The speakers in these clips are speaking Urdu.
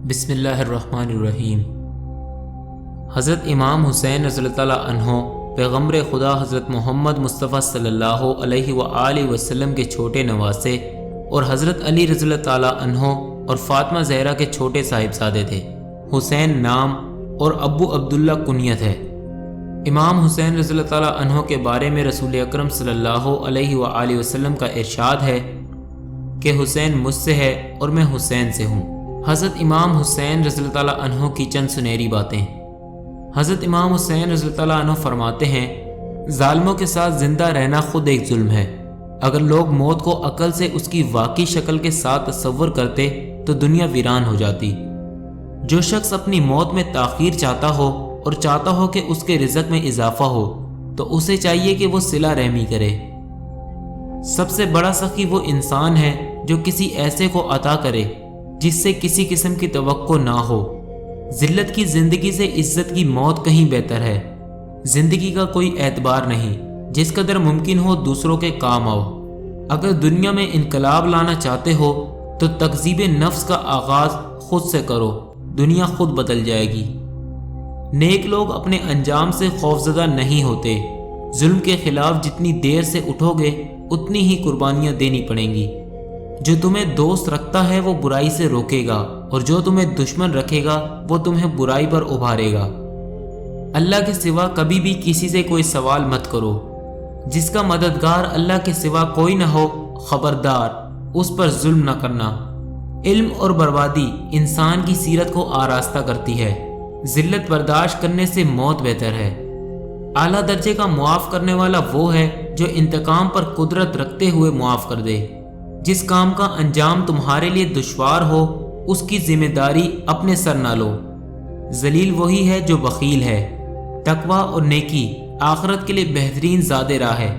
بسم اللہ الرحمن الرحیم۔ حضرت امام حسین رضی اللہ تعالیٰ عنہ پیغمبر خدا حضرت محمد مصطفیٰ صلی اللہ علیہ وآلہ وسلم کے چھوٹے نواسے اور حضرت علی رضی اللہ تعالیٰ عنہ اور فاطمہ زہرا کے چھوٹے صاحبزادے تھے۔ حسین نام اور ابو عبداللہ کنیت ہے۔ امام حسین رضی اللہ تعالیٰ عنہ کے بارے میں رسول اکرم صلی اللہ علیہ وآلہ وسلم کا ارشاد ہے کہ حسین مجھ سے ہے اور میں حسین سے ہوں۔ حضرت امام حسین رضی اللہ تعالیٰ عنہ کی چند سنہری باتیں۔ حضرت امام حسین رضی اللہ تعالیٰ عنہ فرماتے ہیں، ظالموں کے ساتھ زندہ رہنا خود ایک ظلم ہے۔ اگر لوگ موت کو عقل سے اس کی واقعی شکل کے ساتھ تصور کرتے تو دنیا ویران ہو جاتی۔ جو شخص اپنی موت میں تاخیر چاہتا ہو اور چاہتا ہو کہ اس کے رزق میں اضافہ ہو تو اسے چاہیے کہ وہ صلہ رحمی کرے۔ سب سے بڑا سخی وہ انسان ہے جو کسی ایسے کو عطا کرے جس سے کسی قسم کی توقع نہ ہو۔ ذلت کی زندگی سے عزت کی موت کہیں بہتر ہے۔ زندگی کا کوئی اعتبار نہیں، جس قدر ممکن ہو دوسروں کے کام آؤ۔ اگر دنیا میں انقلاب لانا چاہتے ہو تو تکذیب نفس کا آغاز خود سے کرو، دنیا خود بدل جائے گی۔ نیک لوگ اپنے انجام سے خوفزدہ نہیں ہوتے۔ ظلم کے خلاف جتنی دیر سے اٹھو گے اتنی ہی قربانیاں دینی پڑیں گی۔ جو تمہیں دوست رکھتا ہے وہ برائی سے روکے گا اور جو تمہیں دشمن رکھے گا وہ تمہیں برائی پر ابھارے گا۔ اللہ کے سوا کبھی بھی کسی سے کوئی سوال مت کرو۔ جس کا مددگار اللہ کے سوا کوئی نہ ہو، خبردار اس پر ظلم نہ کرنا۔ علم اور بربادی انسان کی سیرت کو آراستہ کرتی ہے۔ ذلت برداشت کرنے سے موت بہتر ہے۔ اعلیٰ درجے کا معاف کرنے والا وہ ہے جو انتقام پر قدرت رکھتے ہوئے معاف کر دے۔ جس کام کا انجام تمہارے لیے دشوار ہو اس کی ذمہ داری اپنے سر نہ لو۔ ذلیل وہی ہے جو بخیل ہے۔ تقویٰ اور نیکی آخرت کے لیے بہترین زاد راہ ہے۔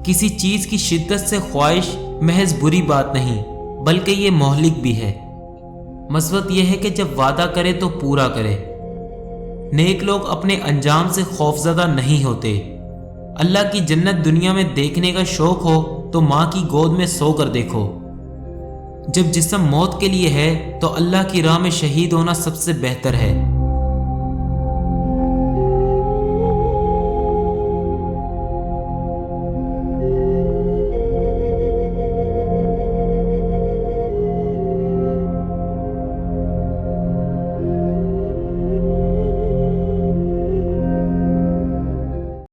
کسی چیز کی شدت سے خواہش محض بری بات نہیں بلکہ یہ مہلک بھی ہے۔ مثبت یہ ہے کہ جب وعدہ کرے تو پورا کرے۔ نیک لوگ اپنے انجام سے خوفزدہ نہیں ہوتے۔ اللہ کی جنت دنیا میں دیکھنے کا شوق ہو تو ماں کی گود میں سو کر دیکھو۔ جب جسم موت کے لیے ہے تو اللہ کی راہ میں شہید ہونا سب سے بہتر ہے۔